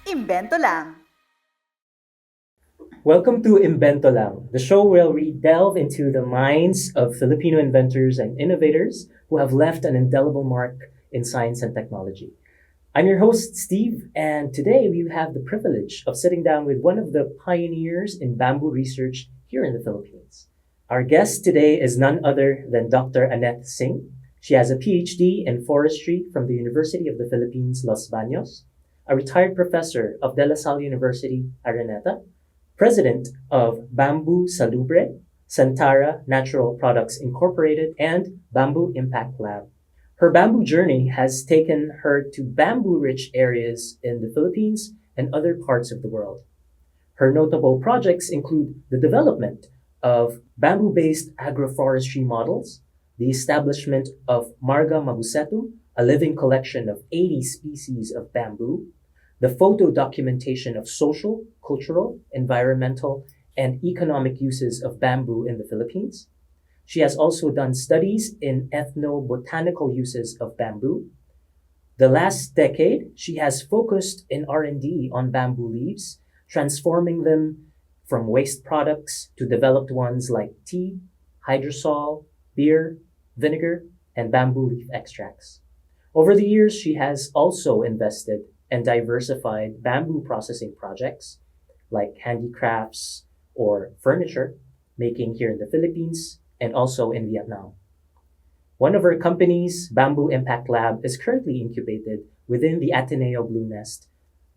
Imbento lang. Welcome to Imbento Lang, the show where we delve into the minds of Filipino inventors and innovators who have left an indelible mark in science and technology. I'm your host, Steve, and today we have the privilege of sitting down with one of the pioneers in bamboo research here in the Philippines. Our guest today is none other than Dr. Annett Singh. She has a PhD in forestry from the University of the Philippines, Los Baños, a retired professor of De La Salle University, Araneta, President of Bambu Salubre, SANTARRA Natural Products Incorporated, and Bamboo Impact Lab. Her bamboo journey has taken her to bamboo-rich areas in the Philippines and other parts of the world. Her notable projects include the development of bamboo-based agroforestry models, the establishment of Marga Magusetu, a living collection of 80 species of bamboo, the photo documentation of social, cultural, environmental, and economic uses of bamboo in the Philippines. She has also done studies in ethnobotanical uses of bamboo. The last decade, she has focused in R&D on bamboo leaves, transforming them from waste products to developed ones like tea, hydrosol, beer, vinegar, and bamboo leaf extracts. Over the years, she has also invested and diversified bamboo processing projects like handicrafts or furniture making here in the Philippines and also in Vietnam. One of her companies, Bamboo Impact Lab, is currently incubated within the Ateneo Blue Nest,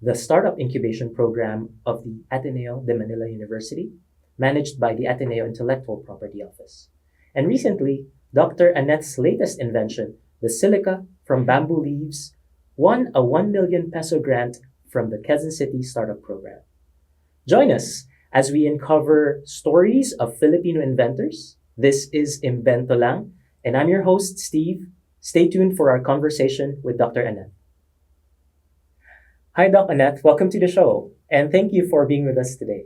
the startup incubation program of the Ateneo de Manila University, managed by the Ateneo Intellectual Property Office. And recently, Dr. Annett's latest invention, the silica from bamboo leaves, won a 1 million peso grant from the Quezon City Startup Program. Join us as we uncover stories of Filipino inventors. This is Imbento Lang, and I'm your host, Steve. Stay tuned for our conversation with Dr. Annett. Hi, Doc Annett. Welcome to the show, and thank you for being with us today.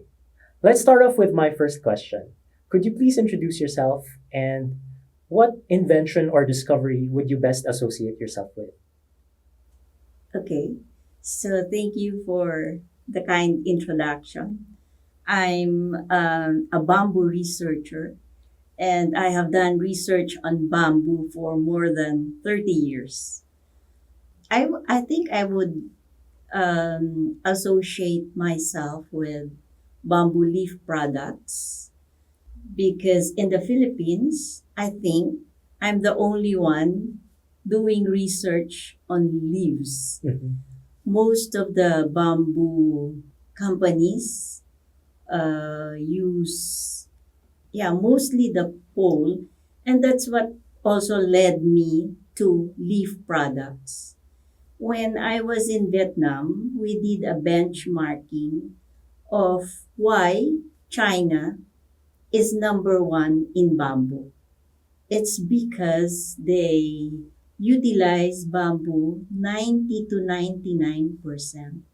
Let's start off with my first question. Could you please introduce yourself and what invention or discovery would you best associate yourself with? Okay, so thank you for the kind introduction. I'm a bamboo researcher and I have done research on bamboo for more than 30 years. I think I would associate myself with bamboo leaf products because in the Philippines, I think I'm the only one doing research on leaves. Mhm. Most of the bamboo companies use, mostly the pole, and that's what also led me to leaf products. When I was in Vietnam, we did a benchmarking of why China is number one in bamboo. It's because they utilize bamboo 90 to 99%.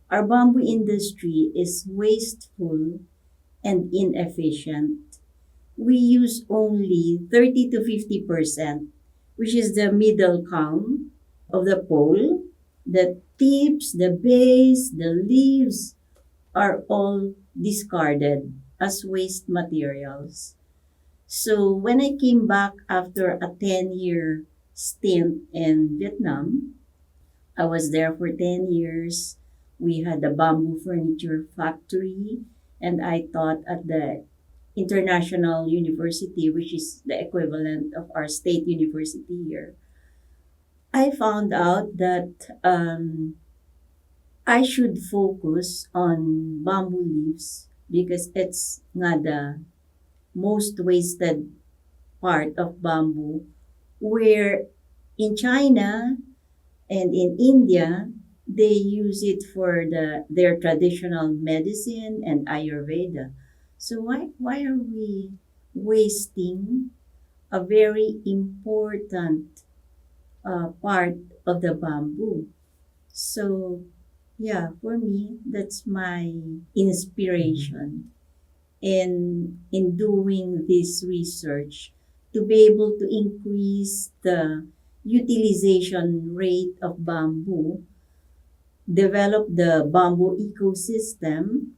Our bamboo industry is wasteful and inefficient. We use only 30 to 50%, which is the middle column of the pole. The tips, the base, the leaves are all discarded as waste materials. So when I came back after a 10-year stint in Vietnam, I was there for 10 years. We had a bamboo furniture factory, and I taught at the International University, which is the equivalent of our state university here. I found out that I should focus on bamboo leaves because it's nga the most wasted part of bamboo, where in China and in India, they use it for their traditional medicine and Ayurveda. So why are we wasting a very important part of the bamboo? So yeah, for me, that's my inspiration in doing this research to be able to increase the utilization rate of bamboo develop the bamboo ecosystem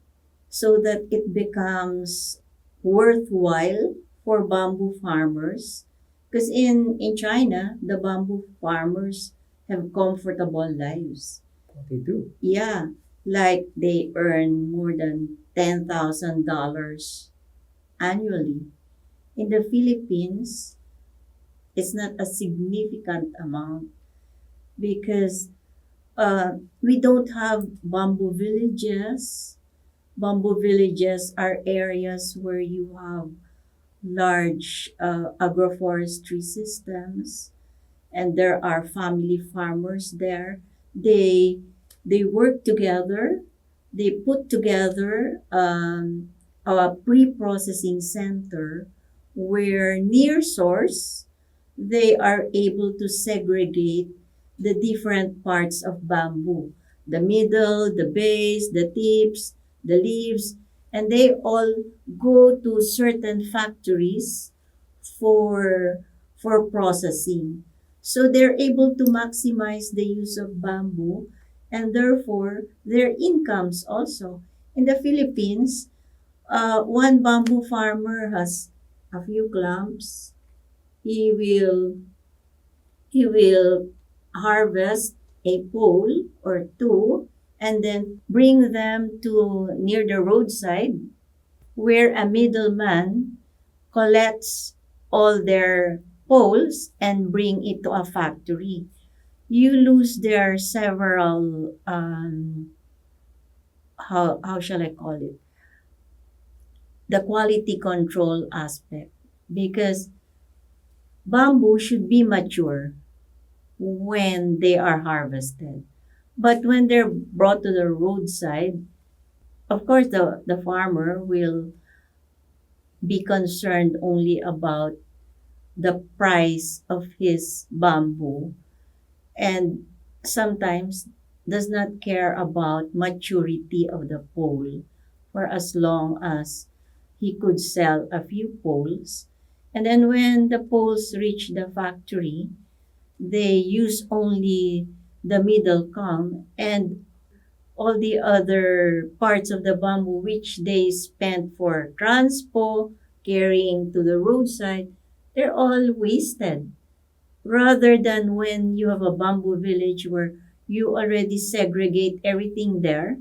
so that it becomes worthwhile for bamboo farmers. Because in China, the bamboo farmers have comfortable lives. They do. Yeah, like they earn more than $10,000 annually. In the Philippines, it's not a significant amount because we don't have bamboo villages. Bamboo villages are areas where you have large agroforestry systems, and there are family farmers there. They they work together. They put together a pre-processing center where near source they are able to segregate the different parts of bamboo, the middle, the base, the tips, the leaves, and they all go to certain factories for processing. So they're able to maximize the use of bamboo and therefore their incomes also. In the Philippines, one bamboo farmer has a few clumps. He will he will harvest a pole or two and then bring them to near the roadside where a middleman collects all their poles and bring it to a factory. You lose their several how shall I call it, the quality control aspect, because bamboo should be mature when they are harvested. But when they're brought to the roadside, of course, the farmer will be concerned only about the price of his bamboo and sometimes does not care about maturity of the pole for as long as he could sell a few poles. And then when the poles reach the factory, they use only the middle comb and all the other parts of the bamboo which they spent for transpo, carrying to the roadside, they're all wasted. Rather than when you have a bamboo village where you already segregate everything there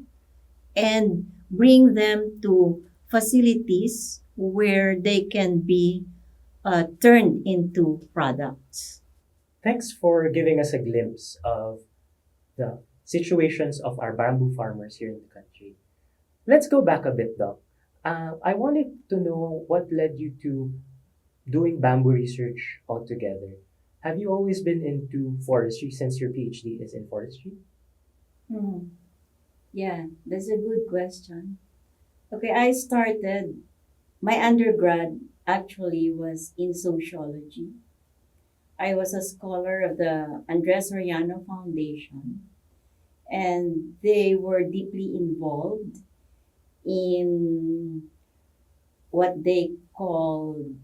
and bring them to facilities where they can be turned into products. Thanks for giving us a glimpse of the situations of our bamboo farmers here in the country. Let's go back a bit, Doc. I wanted to know what led you to doing bamboo research altogether. Have you always been into forestry since your PhD is in forestry? Hmm. Yeah, that's a good question. Okay, I started, my undergrad actually was in sociology. I was a scholar of the Andres Soriano Foundation, and they were deeply involved in what they called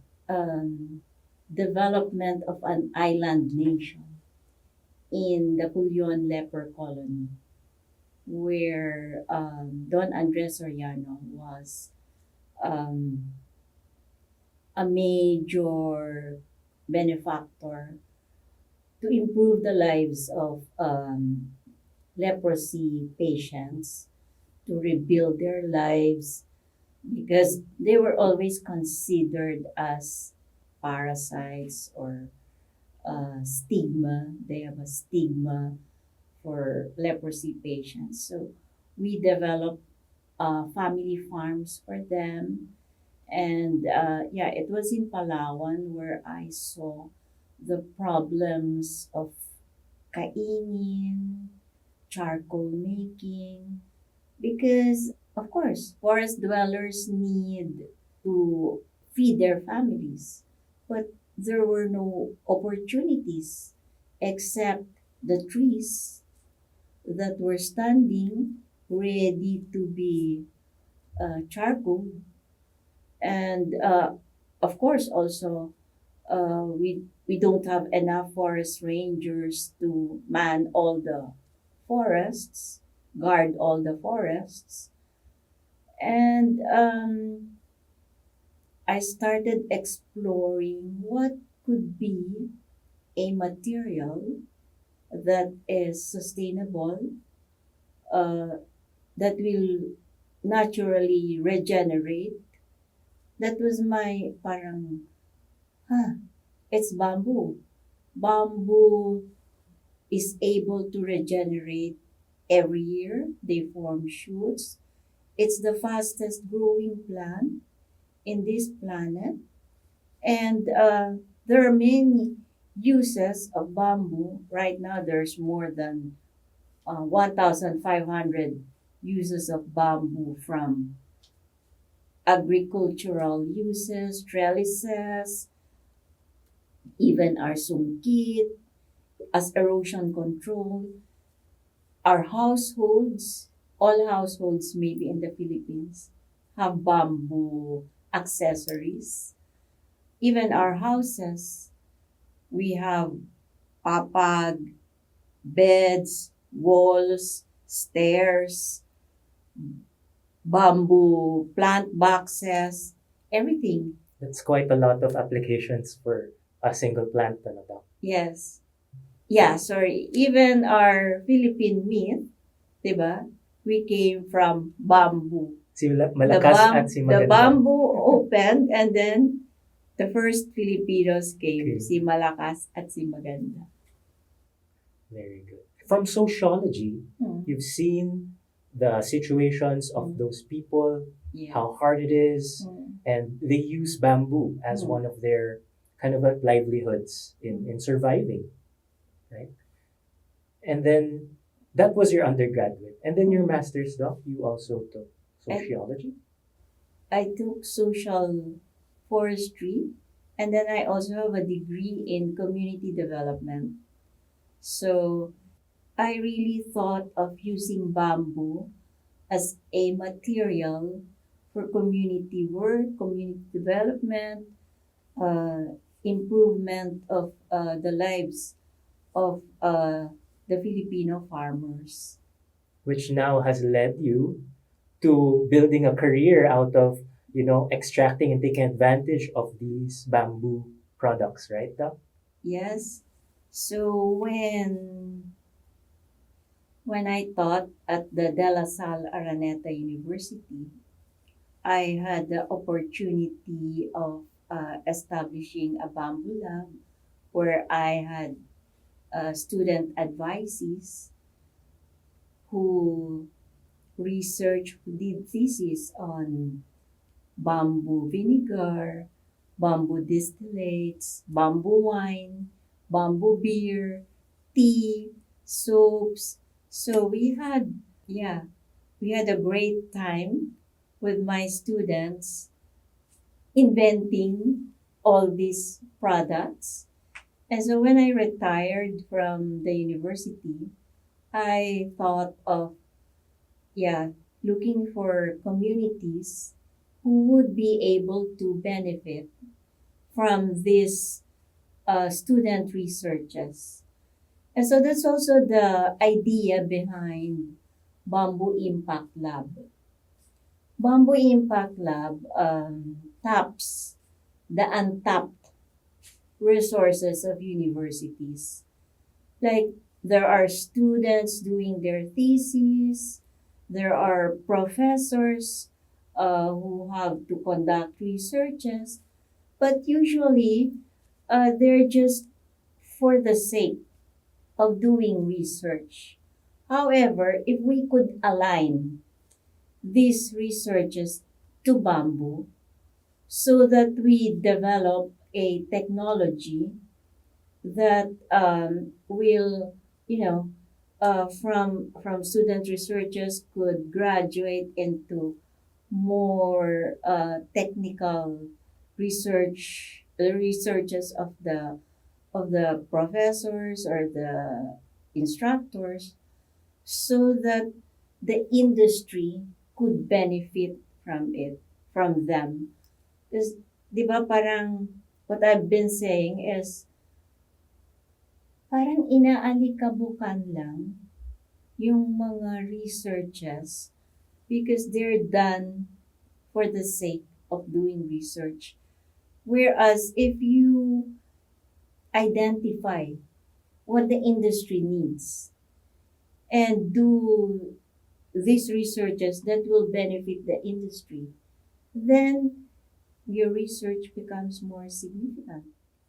development of an island nation in the Pulyon leper colony, where Don Andres Soriano was um, a major benefactor to improve the lives of leprosy patients, to rebuild their lives, because they were always considered as parasites or stigma. They have a stigma for leprosy patients. So we developed family farms for them. And yeah, it was in Palawan where I saw the problems of kainin, charcoal making, because of course, forest dwellers need to feed their families, but there were no opportunities except the trees that were standing ready to be charcoal. And of course, also, we don't have enough forest rangers to man all the forests. guard all the forests. And I started exploring what could be a material that is sustainable, uh, that will naturally regenerate. That was my parang, it's bamboo. Bamboo is able to regenerate every year. They form shoots. It's the fastest growing plant in this planet. And there are many uses of bamboo. Right now, there's more than 1,500 uses of bamboo, from agricultural uses, trellises, even our sungkit, as erosion control. Our households, all households maybe in the Philippines, have bamboo accessories. Even our houses, we have papag, beds, walls, stairs, bamboo plant boxes, everything. That's quite a lot of applications for a single plant talaga. Yes. Yeah, sorry. Even our Philippine myth, diba? We came from bamboo. Si Malakas at si The Maganda. bamboo opened, and then the first Filipinos came, Okay. si Malakas at si Maganda. Very good. From sociology, you've seen the situations of those people, Yeah. how hard it is, Mm. and they use bamboo as Mm. one of their kind of like livelihoods in surviving, right? And then that was your undergraduate. And then your master's, doc, you also took sociology? I took social forestry, and then I also have a degree in community development. So I really thought of using bamboo as a material for community work, community development, improvement of the lives of the Filipino farmers. Which now has led you to building a career out of, extracting and taking advantage of these bamboo products, right, doc? Yes. So when I taught at the De La Salle-Araneta University, I had the opportunity of establishing a bamboo lab where I had student advisees who who did thesis on bamboo vinegar, bamboo distillates, bamboo wine, bamboo beer, tea, soaps. So we had a great time with my students inventing all these products. And so when I retired from the university, I thought of, looking for communities who would be able to benefit from these student researches. And so that's also the idea behind Bamboo Impact Lab. Bamboo Impact Lab taps the untapped resources of universities. Like, there are students doing their theses, there are professors who have to conduct researches, but usually they're just for the sake of doing research. However, if we could align these researches to bamboo so that we develop a technology that will, from student researchers could graduate into more technical researches of the professors or the instructors, so that the industry could benefit from them. Because, di ba, parang what I've been saying is, parang inaalikabukan lang yung mga researches because they're done for the sake of doing research. Whereas if you identify what the industry needs and do these researches that will benefit the industry, then your research becomes more significant.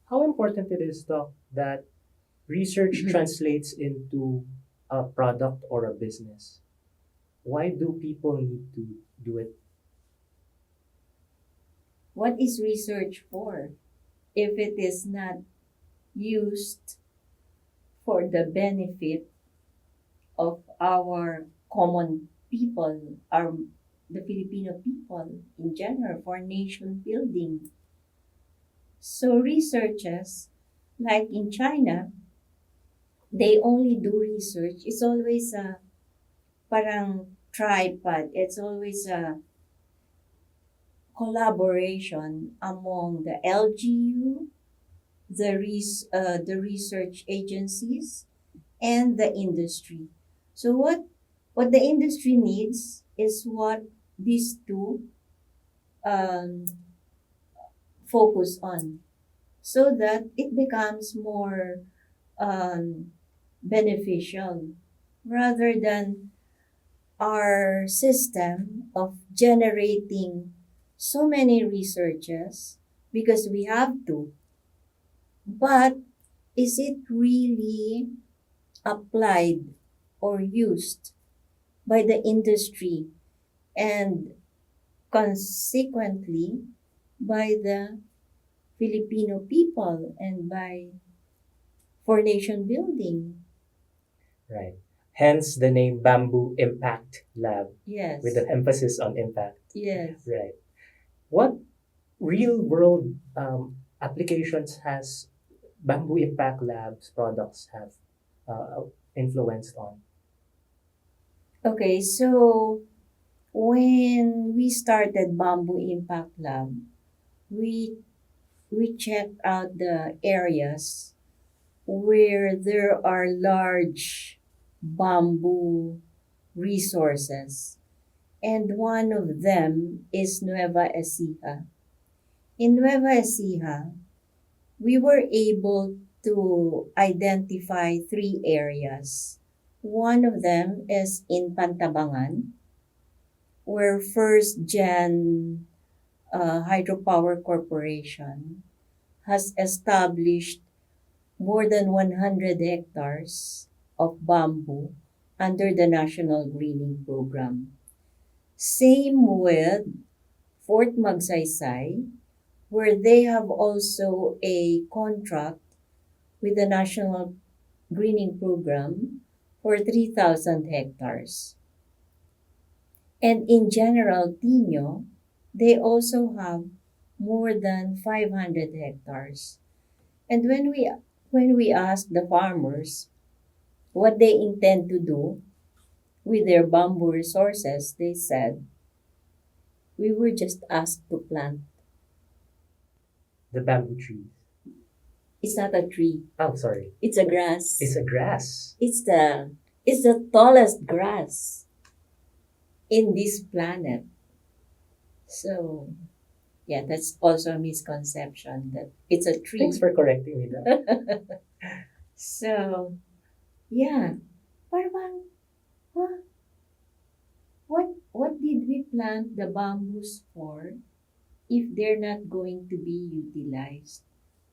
How important it is, Doc, that research translates into a product or a business? Why do people need to do it? What is research for if it is not used for the benefit of our common people, the Filipino people in general, for nation building? So researchers, like in China, they only do research. It's always a parang tripod. It's always a collaboration among the LGU, the research agencies, and the industry. So what the industry needs is what these two um, focus on, so that it becomes more um, beneficial rather than our system of generating so many researches because we have to. But is it really applied or used by the industry and consequently by the Filipino people and by for nation building? Right. Hence the name Bamboo Impact Lab Yes. with the emphasis on impact. Yes. Right. What real world applications has Bamboo Impact Lab's products have influenced on? Okay, so when we started Bamboo Impact Lab, we checked out the areas where there are large bamboo resources. And one of them is Nueva Ecija. In Nueva Ecija, we were able to identify 3 areas. One of them is in Pantabangan, where First Gen Hydropower Corporation has established more than 100 hectares of bamboo under the National Greening Program. Same with Fort Magsaysay, where they have also a contract with the National Greening Program for 3,000 hectares. And in General Tino, they also have more than 500 hectares. And when we asked the farmers what they intend to do with their bamboo resources, they said, we were just asked to plant. The bamboo trees. It's not a tree. Oh, sorry. It's a grass. It's a grass. It's the tallest grass in this planet. So yeah, that's also a misconception that it's a tree. Thanks for correcting me. That. So yeah, parang huh? What did we plant the bamboos for if they're not going to be utilized?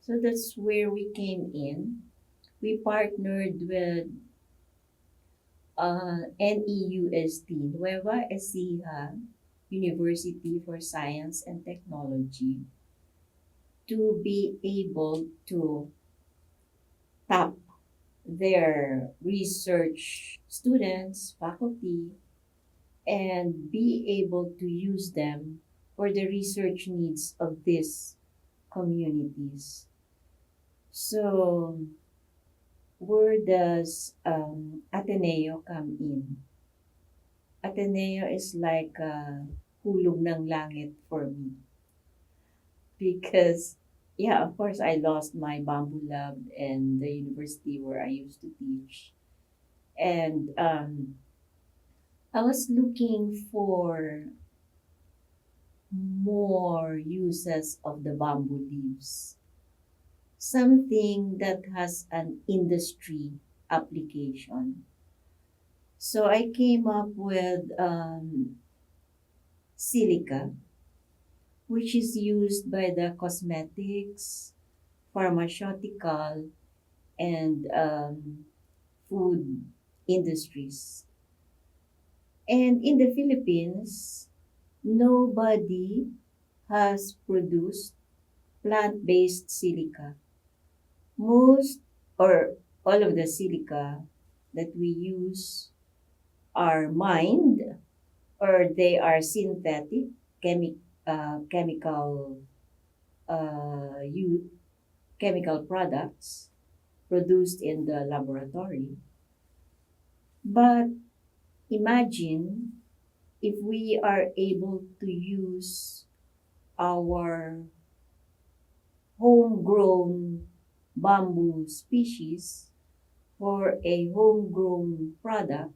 So that's where we came in. We partnered with NEUST, Nueva Ecija University for Science and Technology, to be able to tap their research students, faculty, and be able to use them for the research needs of these communities. So, where does Ateneo come in? Ateneo is like a hulog ng langit for me. Because, yeah, of course, I lost my bamboo lab and the university where I used to teach. And I was looking for more uses of the bamboo leaves, something that has an industry application. So I came up with silica, which is used by the cosmetics, pharmaceutical, and food industries. And in the Philippines, nobody has produced plant-based silica. Most or all of the silica that we use are mined or they are synthetic chemical uh, u- chemical products produced in the laboratory. But imagine if we are able to use our homegrown bamboo species for a homegrown product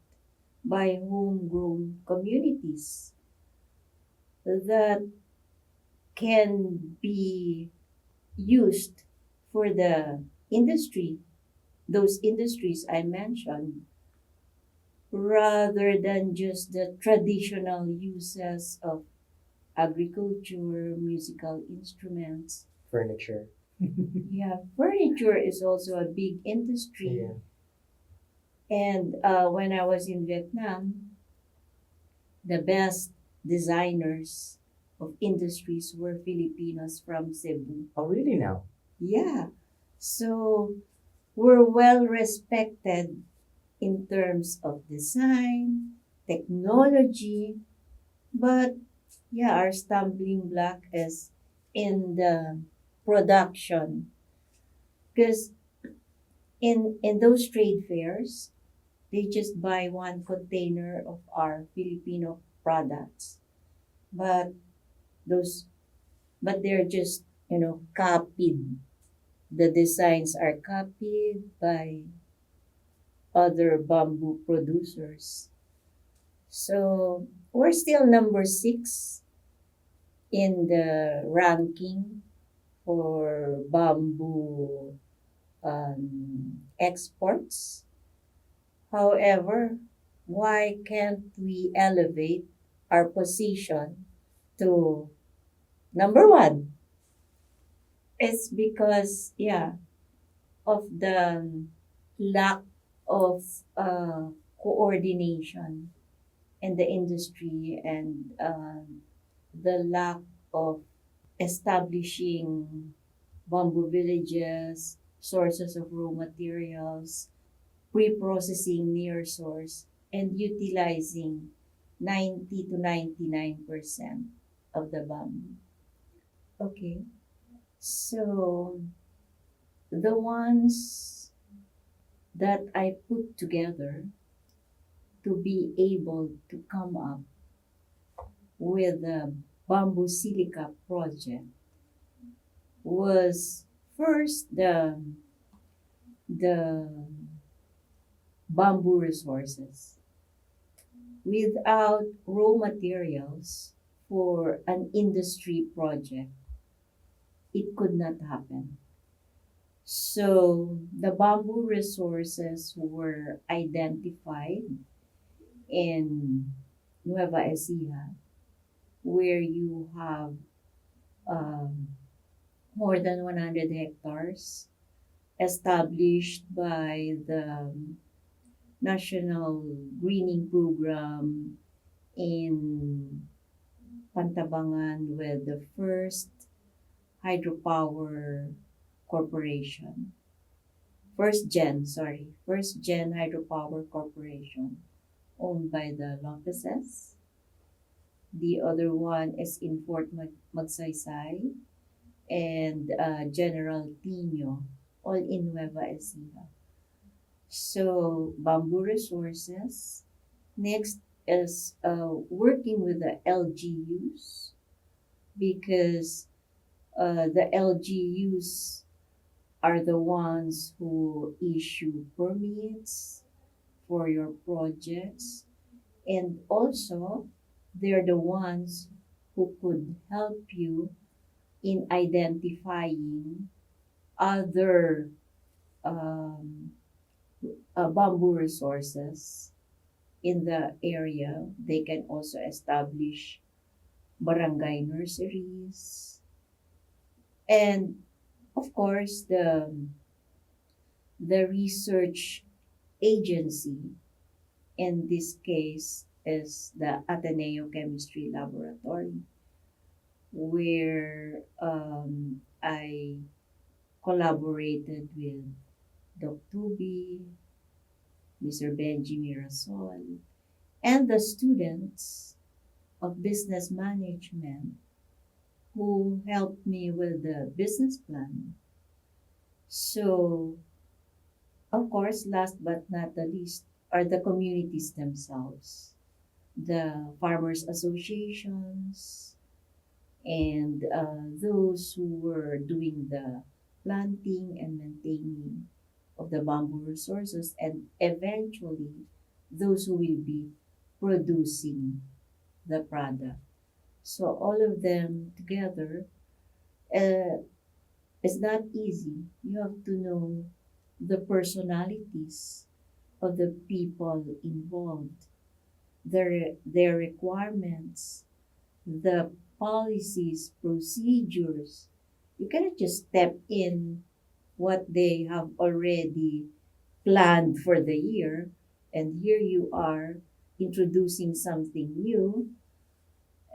by homegrown communities that can be used for the industry, those industries I mentioned, rather than just the traditional uses of agriculture, musical instruments. Furniture. Yeah, furniture is also a big industry. Yeah. And when I was in Vietnam, the best designers of industries were Filipinos from Cebu. Oh, really now? Yeah. So we're well respected in terms of design, technology, but yeah, our stumbling block is in the production. Because in those trade fairs, they just buy one container of our Filipino products. But those but they're just, copied. The designs are copied by other bamboo producers. So we're still number 6 in the ranking for bamboo exports. However, why can't we elevate our position to number 1? It's because, yeah, of the lack of coordination in the industry and the lack of establishing bamboo villages, sources of raw materials, pre-processing near source, and utilizing 90 to 99% of the bamboo. Okay, so the ones that I put together to be able to come up with the bamboo silica project was first the bamboo resources. Without raw materials for an industry project, it could not happen. So the bamboo resources were identified in Nueva Ecija, where you have um, more than 100 hectares established by the National Greening Program in Pantabangan with the first hydropower corporation. First gen hydropower corporation owned by the Lopezes. The other one is in Fort Magsaysay and General Tino, all in Nueva Ecija. So, bamboo resources. Next is working with the LGUs because the LGUs are the ones who issue permits for your projects, and also they're the ones who could help you in identifying other um, bamboo resources in the area. They can also establish barangay nurseries, and of course the research agency in this case is the Ateneo Chemistry Laboratory, where I collaborated with Doc Tubi, Mr. Benji Mirasol, and the students of business management who helped me with the business plan. So, of course, last but not the least are the communities themselves, the farmers associations, and those who were doing the planting and maintaining of the bamboo resources, and eventually those who will be producing the product. So all of them together, uh, is not easy. You have to know the personalities of the people involved, their requirements, the policies, procedures. You cannot just step in what they have already planned for the year, and here you are introducing something new.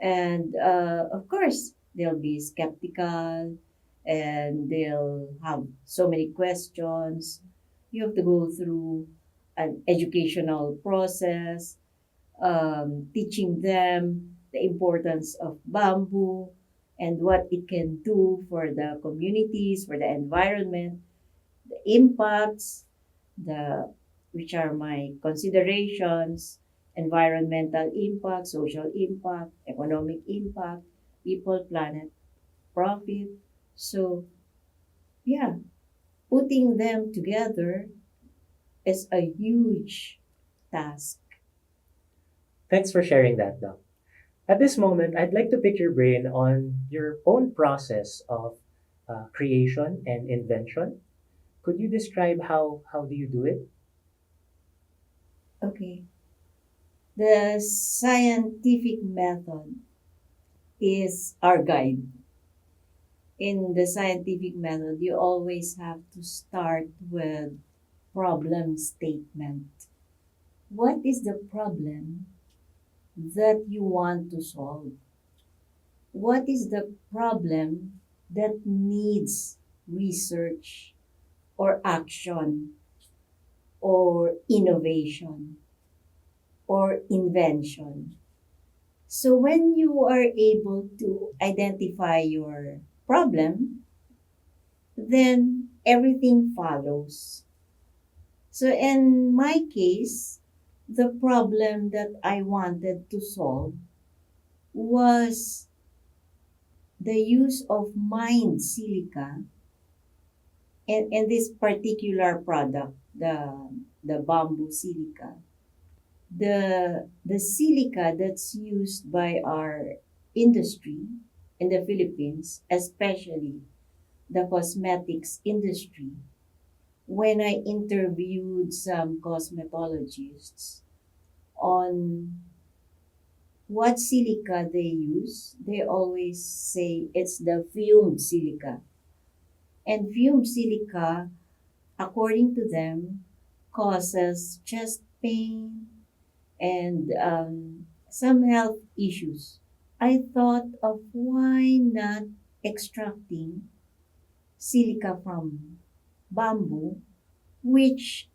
And of course, they'll be skeptical and they'll have so many questions. You have to go through an educational process, teaching them the importance of bamboo and what it can do for the communities, for the environment, the impacts, the which are my considerations: environmental impact, social impact, economic impact, people, planet, profit. So yeah, putting them together is a huge task. Thanks for sharing that, Doc. At this moment, I'd like to pick your brain on your own process of creation and invention. Could you describe how do you do it? Okay. The scientific method is our guide. In the scientific method, you always have to start with problem statement. What is the problem that you want to solve? What is the problem that needs research or action or innovation or invention? So when you are able to identify your problem, then everything follows. So in my case, the problem that I wanted to solve was the use of mined silica in this particular product, the bamboo silica. The silica that's used by our industry in the Philippines, especially the cosmetics industry, when I interviewed some cosmetologists on what silica they use, they always say it's the fumed silica. And fumed silica, according to them, causes chest pain and some health issues. I thought of why not extracting silica from bamboo, which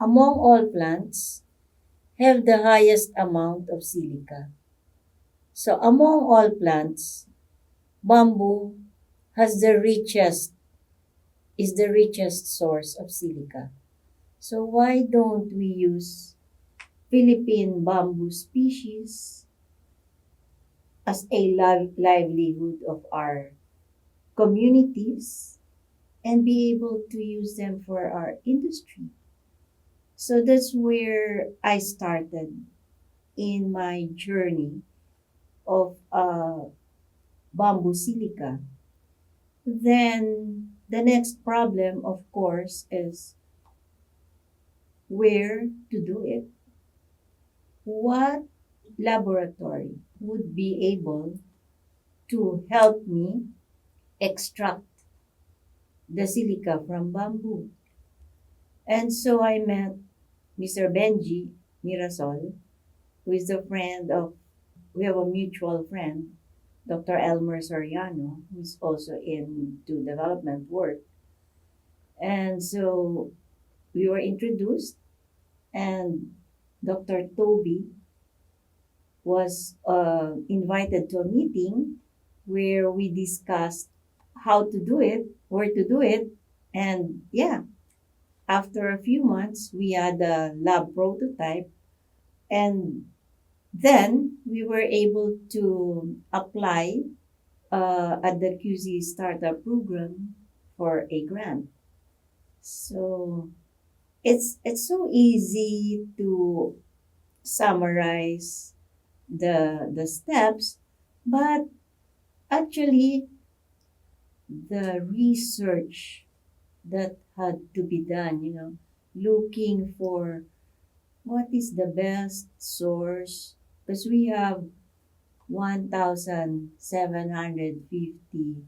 among all plants have the highest amount of silica. So among all plants, bamboo has the richest is the richest source of silica. So why don't we use Philippine bamboo species as a livelihood of our communities and be able to use them for our industry? So that's where I started in my journey of bamboo silica. Then the next problem, of course, is where to do it. What laboratory would be able to help me extract the silica from bamboo? And so I met Mr. Benji Mirasol, who is a friend of, we have a mutual friend, Dr. Elmer Soriano, who's also into development work. And so we were introduced, and Dr. Toby was invited to a meeting where we discussed how to do it, where to do it, and yeah, after a few months, we had a lab prototype, and then we were able to apply at the QZ startup program for a grant. So it's so easy to summarize the steps, but actually the research that had to be done, looking for what is the best source, because we have 1,750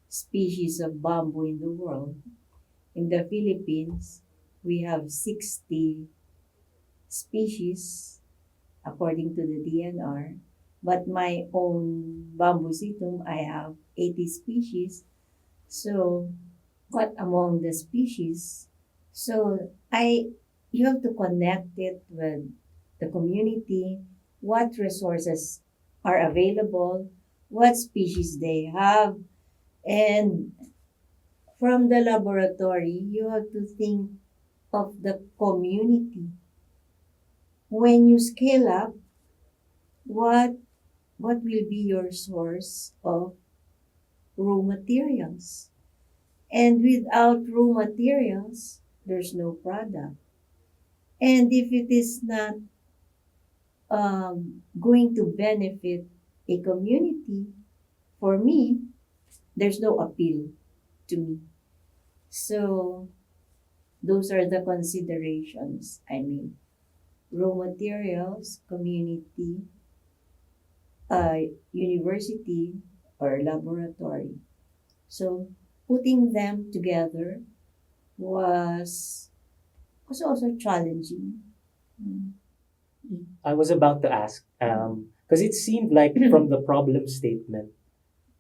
species of bamboo in the world. In the Philippines, we have 60 species according to the DNR. But my own bamboo situm, I have 80 species. So, what among the species? So, you have to connect it with the community, what resources are available, what species they have, and from the laboratory, you have to think of the community. When you scale up, what what will be your source of raw materials? And without raw materials, there's no product. And if it is not going to benefit a community, for me, there's no appeal to me. So those are the considerations. I mean, raw materials, community, university, or laboratory. So putting them together was was also challenging. Mm. I was about to ask, because it seemed like from the problem statement,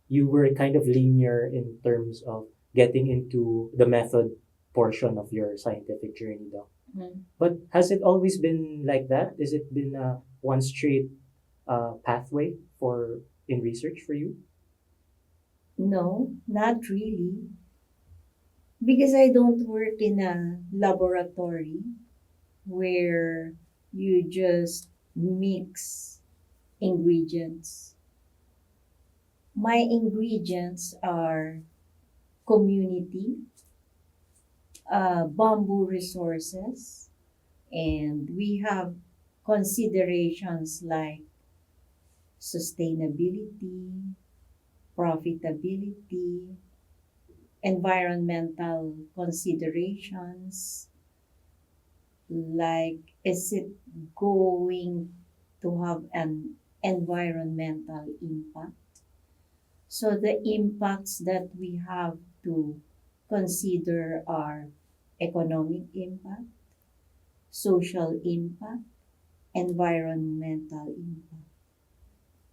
you were kind of linear in terms of getting into the method portion of your scientific journey, though. Mm. But has it always been like that? Has it been one straight pathway for in research for you? No, not really. Because I don't work in a laboratory where you just mix ingredients. My ingredients are community, bamboo resources, and we have considerations like sustainability, profitability, environmental considerations, like is it going to have an environmental impact? So the impacts that we have to consider are economic impact, social impact, environmental impact,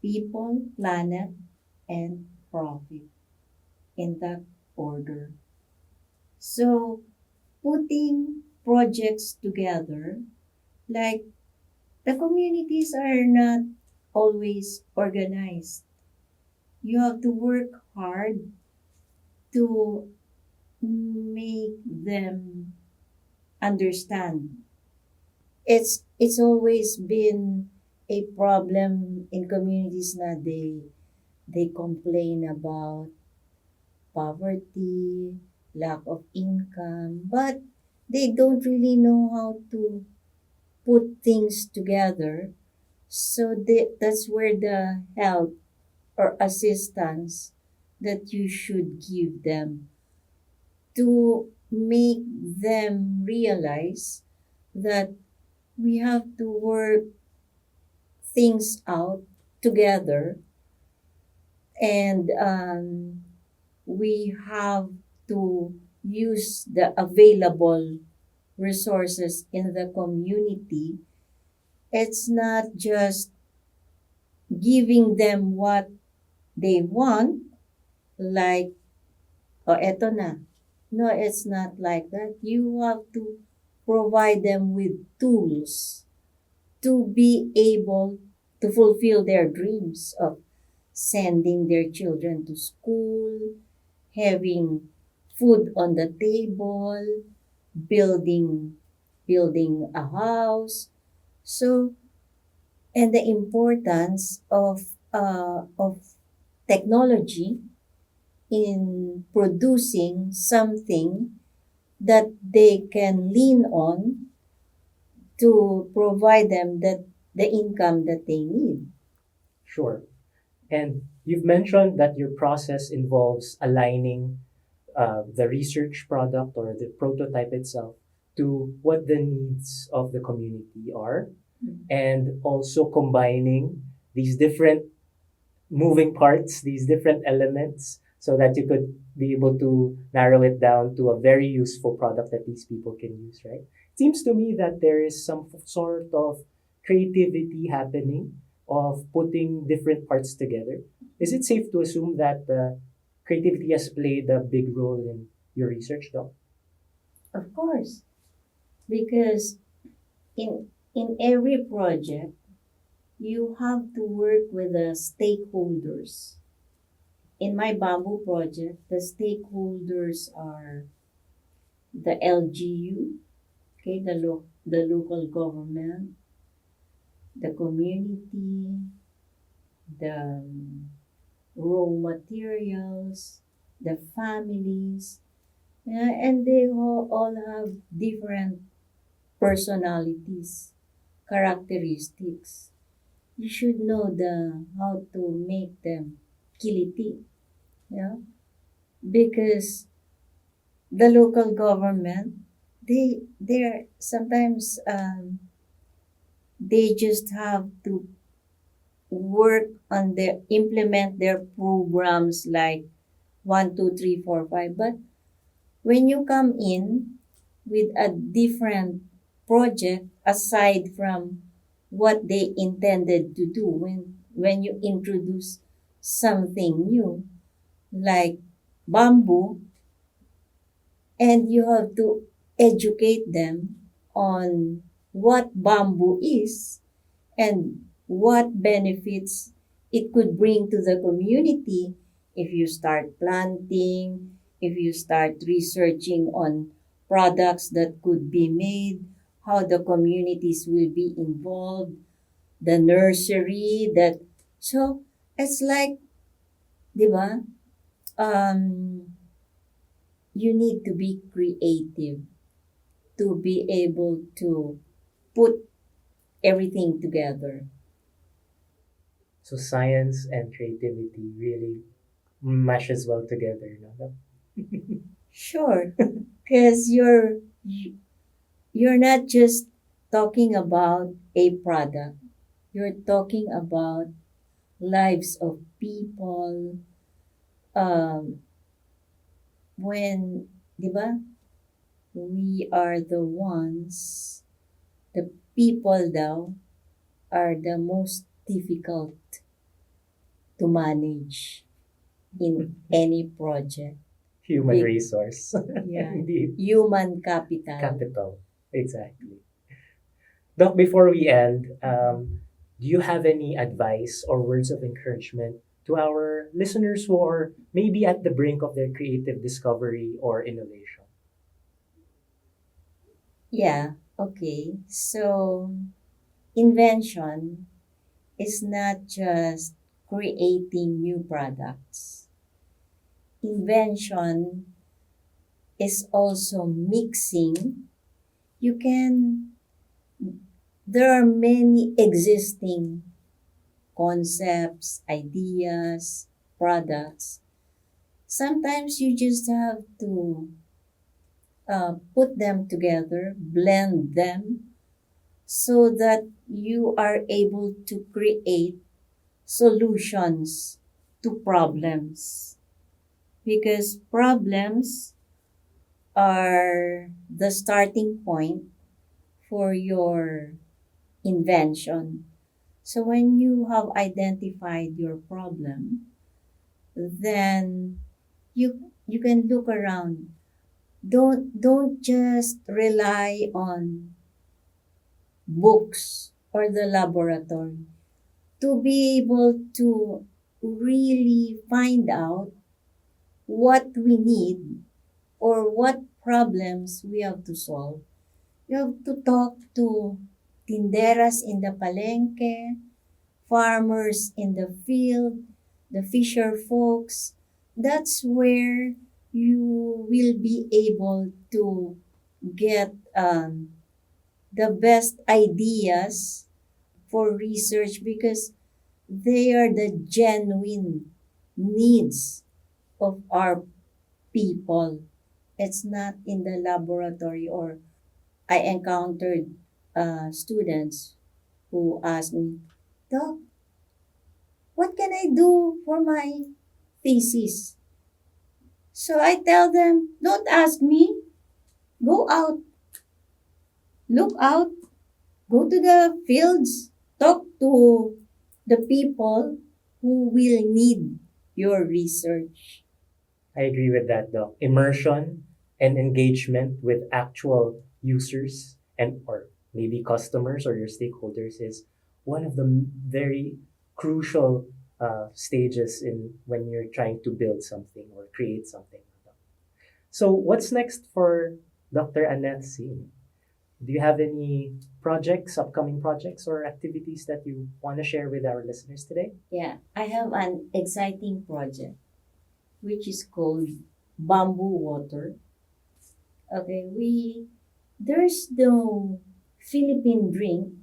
people, planet, and profit, in that order. So putting projects together, like the communities are not always organized. You have to work hard to make them understand. It's always been a problem in communities na they complain about poverty, lack of income, but they don't really know how to put things together. So that's where the help or assistance that you should give them to make them realize that we have to work things out together, and we have to use the available resources in the community. It's not just giving them what they want, like, oh, eto na. No, it's not like that. You have to provide them with tools to be able to fulfill their dreams of sending their children to school, having food on the table, building building a house. So, and the importance of technology in producing something that they can lean on to provide them the income that they need. Sure. And you've mentioned that your process involves aligning the research product or the prototype itself to what the needs of the community are, and also combining these different moving parts, these different elements, so that you could be able to narrow it down to a very useful product that these people can use, right? It seems to me that there is some sort of creativity happening of putting different parts together. Is it safe to assume that creativity has played a big role in your research, though? Of course, because in every project, you have to work with the stakeholders. In my bamboo project, the stakeholders are the LGU, okay, the local government, the community, the raw materials, the families, and they all have different personalities, characteristics. You should know how to make them kiliti, yeah, because the local government, they're sometimes they just have to work on their implement their programs like 1, 2, 3, 4, 5. But when you come in with a different project aside from what they intended to do, when you introduce something new like bamboo, and you have to educate them on what bamboo is and what benefits it could bring to the community if you start planting, if you start researching on products that could be made, how the communities will be involved, the nursery that, so it's like, di ba? Um, you need to be creative to be able to put everything together. So science and creativity really meshes well together, no? Sure, because you're not just talking about a product. You're talking about lives of people. Um, when, di ba, we are the ones, the people daw are the most difficult to manage in any project. Human Big- resource. Yeah. Indeed. Human capital. Capital. Exactly. Doc, before we end, do you have any advice or words of encouragement to our listeners who are maybe at the brink of their creative discovery or innovation? Yeah, okay. So, invention is not just creating new products. Invention is also mixing you can, there are many existing concepts, ideas, products. Sometimes you just have to put them together, blend them, so that you are able to create solutions to problems. Because problems are the starting point for your invention. So when you have identified your problem, then you can look around. Don't just rely on books or the laboratory to be able to really find out what we need or what problems we have to solve. You have to talk to tinderas in the palengke, farmers in the field, the fisher folks. That's where you will be able to get the best ideas for research because they are the genuine needs of our people. It's not in the laboratory, or I encountered students who asked me, Doc, what can I do for my thesis? So I tell them, don't ask me. Go out, look out, go to the fields, talk to the people who will need your research. I agree with that, Doc. Immersion and engagement with actual users and or maybe customers or your stakeholders is one of the very crucial stages in when you're trying to build something or create something. So, what's next for Dr. Annett Singh? Do you have any projects, upcoming projects, or activities that you want to share with our listeners today? Yeah, I have an exciting project which is called Bamboo Water. Okay, there's no Philippine drink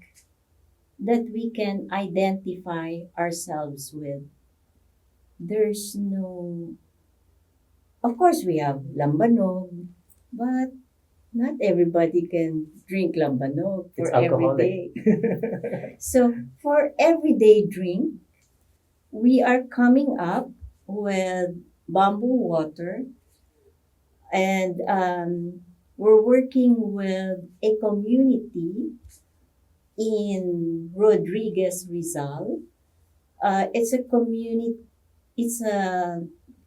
that we can identify ourselves with. There's no, of course we have lambanog, but not everybody can drink lambanog It's for alcoholic. everyday. So for everyday drink, we are coming up with bamboo water, and we're working with a community in Rodriguez, Rizal. It's a community, it's a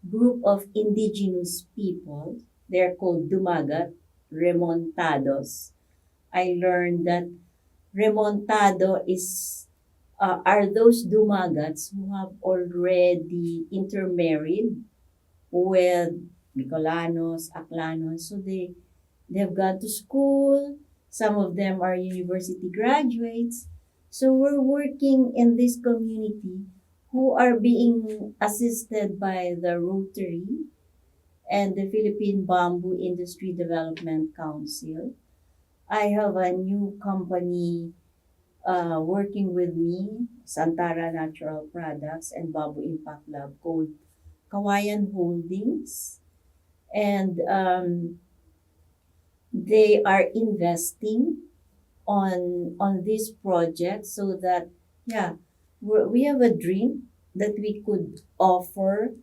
group of indigenous people. They're called Dumagat Remontados. I learned that remontado are those Dumagats who have already intermarried with Bicolanos, Aclanos. So they've gone to school. Some of them are university graduates. So we're working in this community who are being assisted by the Rotary and the Philippine Bamboo Industry Development Council. I have a new company working with me, SANTARRA Natural Products and Bamboo Impact Lab, called Kawayan Holdings. And they are investing on this project so that, yeah, we have a dream that we could offer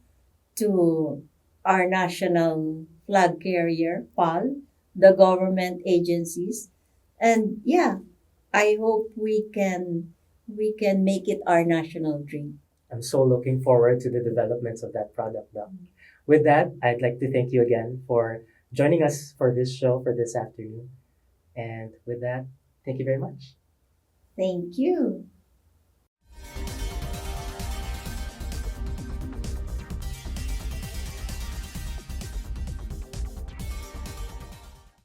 to our national flag carrier, PAL, the government agencies. And yeah, I hope we can make it our national dream. I'm so looking forward to the developments of that product, Doc. With that, I'd like to thank you again for joining us for this show for this afternoon. And with that, thank you very much. Thank you.